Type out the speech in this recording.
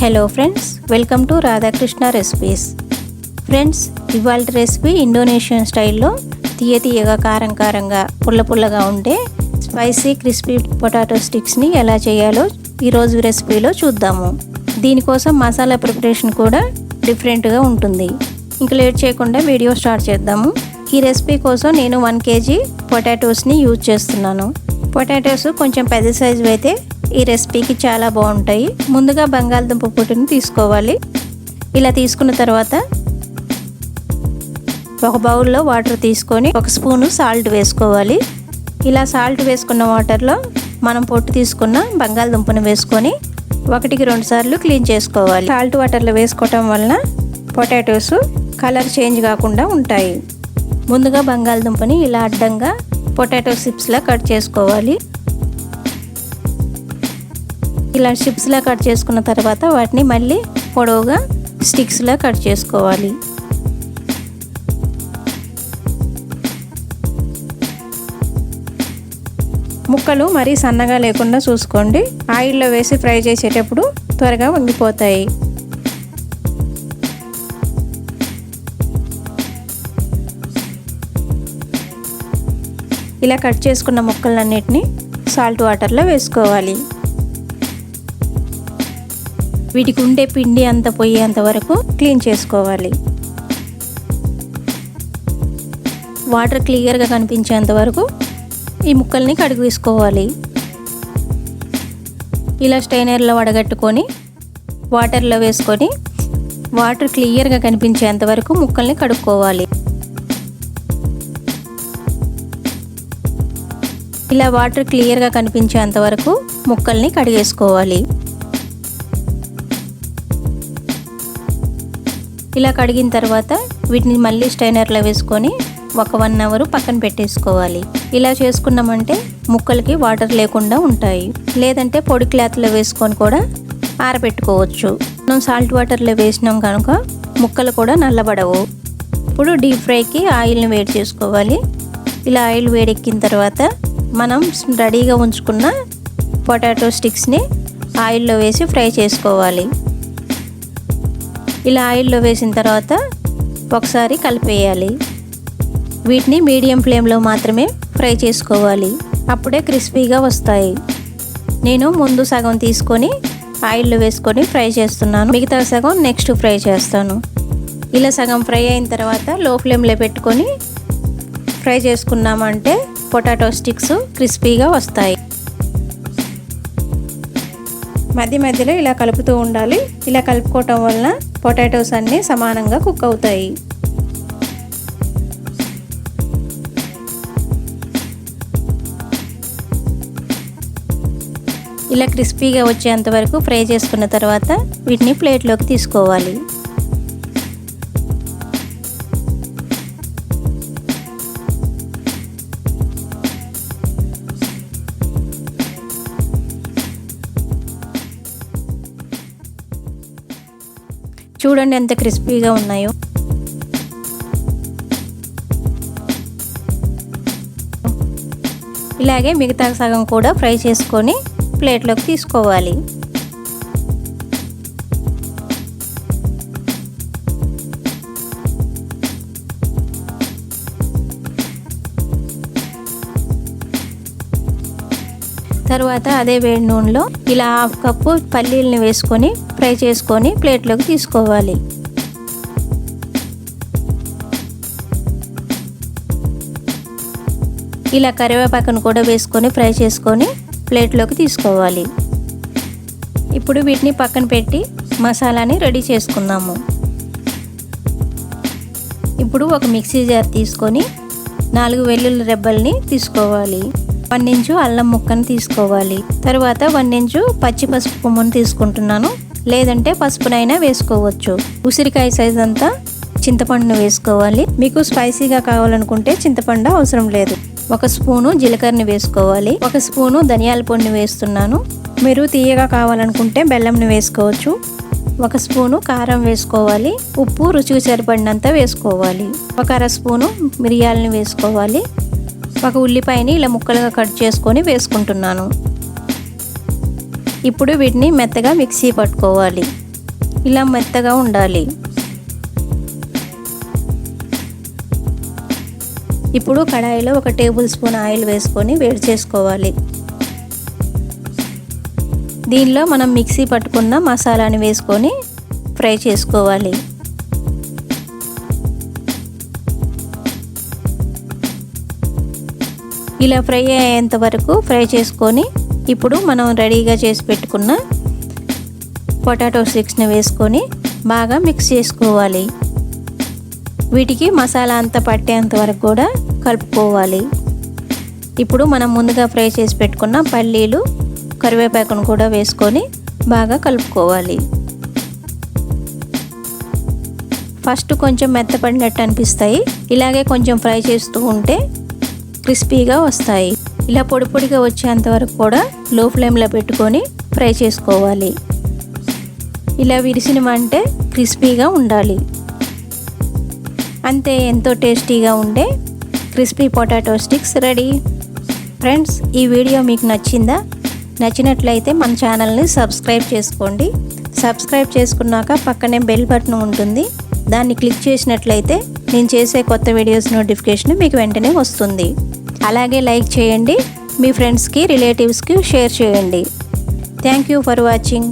Hello friends, welcome to Radhakrishna recipes. Friends, ఇవాళ recipe Indonesian స్టైల్లో తీయగా కారంగా పుల్లగా ఉండే స్పైసీ క్రిస్పీ పొటాటో స్టిక్స్ని ఎలా చేయాలో ఈరోజు రెసిపీలో చూద్దాము. దీనికోసం మసాలా ప్రిపరేషన్ కూడా డిఫరెంట్గా ఉంటుంది. ఇంక లేట్ చేయకుండా వీడియో స్టార్ట్ చేద్దాము. ఈ రెసిపీ కోసం నేను 1 kg పొటాటోస్ని యూజ్ చేస్తున్నాను. పొటాటోస్ కొంచెం పెద్ద సైజు అయితే ఈ రెసిపీకి చాలా బాగుంటాయి. ముందుగా బంగాళదుంప పొట్టుని తీసుకోవాలి. ఇలా తీసుకున్న తర్వాత ఒక బౌల్లో వాటర్ తీసుకొని 1 స్పూను సాల్ట్ వేసుకోవాలి. ఇలా సాల్ట్ వేసుకున్న వాటర్లో మనం పొట్టు తీసుకున్న బంగాళదుంపను వేసుకొని 1కి 2 సార్లు క్లీన్ చేసుకోవాలి. సాల్ట్ వాటర్లో వేసుకోవటం వలన పొటాటోస్ కలర్ చేంజ్ కాకుండా ఉంటాయి. ముందుగా బంగాళదుంపని ఇలా అడ్డంగా పొటాటో చిప్స్లా కట్ చేసుకోవాలి. ఇలా చిప్స్లా కట్ చేసుకున్న తర్వాత వాటిని మళ్ళీ పొడవుగా స్టిక్స్లా కట్ చేసుకోవాలి. ముక్కలు మరీ సన్నగా లేకుండా చూసుకోండి. ఆయిల్లో వేసి ఫ్రై చేసేటప్పుడు త్వరగా వంగిపోతాయి. ఇలా కట్ చేసుకున్న ముక్కలన్నిటిని సాల్ట్ వాటర్లో వేసుకోవాలి. వీటికి ఉండే పిండి అంత పోయేంత వరకు క్లీన్ చేసుకోవాలి. వాటర్ క్లియర్గా కనిపించేంత వరకు ఈ ముక్కల్ని కడిగి వేసుకోవాలి. ఇలా స్టైనర్లో వడగట్టుకొని వాటర్లో వేసుకొని వాటర్ క్లియర్గా కనిపించేంత వరకు ముక్కల్ని కడుక్కోవాలి. ఇలా వాటర్ క్లియర్గా కనిపించేంత వరకు ముక్కల్ని కడిగేసుకోవాలి. ఇలా కడిగిన తర్వాత వీటిని మళ్ళీ స్టైనర్లో వేసుకొని ఒక 1 అవర్ పక్కన పెట్టేసుకోవాలి. ఇలా చేసుకున్నామంటే ముక్కలకి వాటర్ లేకుండా ఉంటాయి. లేదంటే పొడి క్లాత్లో వేసుకొని కూడా ఆరబెట్టుకోవచ్చు. మనం సాల్ట్ వాటర్లో వేసినాం కనుక ముక్కలు కూడా నల్లబడవు. ఇప్పుడు డీప్ ఫ్రైకి ఆయిల్ని వేడి చేసుకోవాలి. ఇలా ఆయిల్ వేడెక్కిన తర్వాత మనం రెడీగా ఉంచుకున్న పొటాటో స్టిక్స్ని ఆయిల్లో వేసి ఫ్రై చేసుకోవాలి. ఇలా ఆయిల్లో వేసిన తర్వాత ఒకసారి కలిపేయాలి. వీటిని మీడియం ఫ్లేమ్లో మాత్రమే ఫ్రై చేసుకోవాలి. అప్పుడే క్రిస్పీగా వస్తాయి. నేను ముందు సగం తీసుకొని ఆయిల్లో వేసుకొని ఫ్రై చేస్తున్నాను. మిగతా సగం నెక్స్ట్ ఫ్రై చేస్తాను. ఇలా సగం ఫ్రై అయిన తర్వాత లో ఫ్లేమ్లో పెట్టుకొని ఫ్రై చేసుకున్నామంటే పొటాటో స్టిక్స్ క్రిస్పీగా వస్తాయి. మధ్యలో ఇలా కలుపుతూ ఉండాలి. ఇలా కలుపుకోవటం వలన పొటాటోస్ అన్నీ సమానంగా కుక్ అవుతాయి. ఇలా క్రిస్పీగా వచ్చేంత వరకు ఫ్రై చేసుకున్న తర్వాత వీటిని ప్లేట్లోకి తీసుకోవాలి. చూడండి ఎంత క్రిస్పీగా ఉన్నాయో. ఇలాగే మిగతా సగం కూడా ఫ్రై చేసుకొని ప్లేట్లోకి తీసుకోవాలి. తర్వాత అదే వేడి నూనెలో ఇలా 1/2 కప్పు పల్లీలను వేసుకొని ఫ్రై చేసుకొని ప్లేట్లోకి తీసుకోవాలి. ఇలా కరివేపాకును కూడా వేసుకొని ఫ్రై చేసుకొని ప్లేట్లోకి తీసుకోవాలి. ఇప్పుడు వీటిని పక్కన పెట్టి మసాలాని రెడీ చేసుకుందాము. ఇప్పుడు ఒక మిక్సీ జార్ తీసుకొని 4 వెల్లుల్లి రెబ్బల్ని తీసుకోవాలి. 1 ఇంచు అల్లం ముక్కను తీసుకోవాలి. తర్వాత 1 ఇంచు పచ్చి పసుపు కొమ్మును తీసుకుంటున్నాను. లేదంటే పసుపునైనా వేసుకోవచ్చు. ఉసిరికాయ సైజ్ అంతా చింతపండును వేసుకోవాలి. మీకు స్పైసీగా కావాలనుకుంటే చింతపండు అవసరం లేదు. 1 స్పూను జీలకర్రని వేసుకోవాలి. 1 స్పూను ధనియాల పొడిని వేస్తున్నాను. మీరు తీయగా కావాలనుకుంటే బెల్లంని వేసుకోవచ్చు. 1 స్పూను కారం వేసుకోవాలి. ఉప్పు రుచికి సరిపడినంత వేసుకోవాలి. 1 అర స్పూను మిరియాలని వేసుకోవాలి. 1 ఉల్లిపాయని ఇలా ముక్కలుగా కట్ చేసుకొని వేసుకుంటున్నాను. ఇప్పుడు వీటిని మెత్తగా మిక్సీ పట్టుకోవాలి. ఇలా మెత్తగా ఉండాలి. ఇప్పుడు కడాయిలో 1 టేబుల్ స్పూన్ ఆయిల్ వేసుకొని వేడి చేసుకోవాలి. దీనిలో మనం మిక్సీ పట్టుకున్న మసాలాని వేసుకొని ఫ్రై చేసుకోవాలి. ఇలా ఫ్రై అయ్యేంత వరకు ఫ్రై చేసుకొని ఇప్పుడు మనం రెడీగా చేసి పెట్టుకున్న పొటాటో స్టిక్స్ని వేసుకొని బాగా మిక్స్ చేసుకోవాలి. వీటికి మసాలా అంతా పట్టేంత వరకు కూడా కలుపుకోవాలి. ఇప్పుడు మనం ముందుగా ఫ్రై చేసి పెట్టుకున్న పల్లీలు, కరివేపాకును కూడా వేసుకొని బాగా కలుపుకోవాలి. ఫస్ట్ కొంచెం మెత్తపడినట్టు అనిపిస్తాయి. ఇలాగే కొంచెం ఫ్రై చేస్తూ ఉంటే క్రిస్పీగా వస్తాయి. ఇలా పొడి పొడిగా వచ్చేంత వరకు కూడా లో ఫ్లేమ్లో పెట్టుకొని ఫ్రై చేసుకోవాలి. ఇలా విరిసినమంటే క్రిస్పీగా ఉండాలి. అంతే, ఎంతో టేస్టీగా ఉండే crispy potato sticks ready. Friends, ఈ వీడియో మీకు నచ్చిందా? నచ్చినట్లయితే మన ఛానల్ని సబ్స్క్రైబ్ చేసుకోండి. సబ్స్క్రైబ్ చేసుకున్నాక పక్కనే బెల్ బటన్ ఉంటుంది. దాన్ని క్లిక్ చేసినట్లయితే నేను చేసే కొత్త వీడియోస్ నోటిఫికేషన్ మీకు వెంటనే వస్తుంది. అలాగే లైక్ చేయండి, మీ ఫ్రెండ్స్కి, రిలేటివ్స్కి షేర్ చేయండి. Thank you for watching.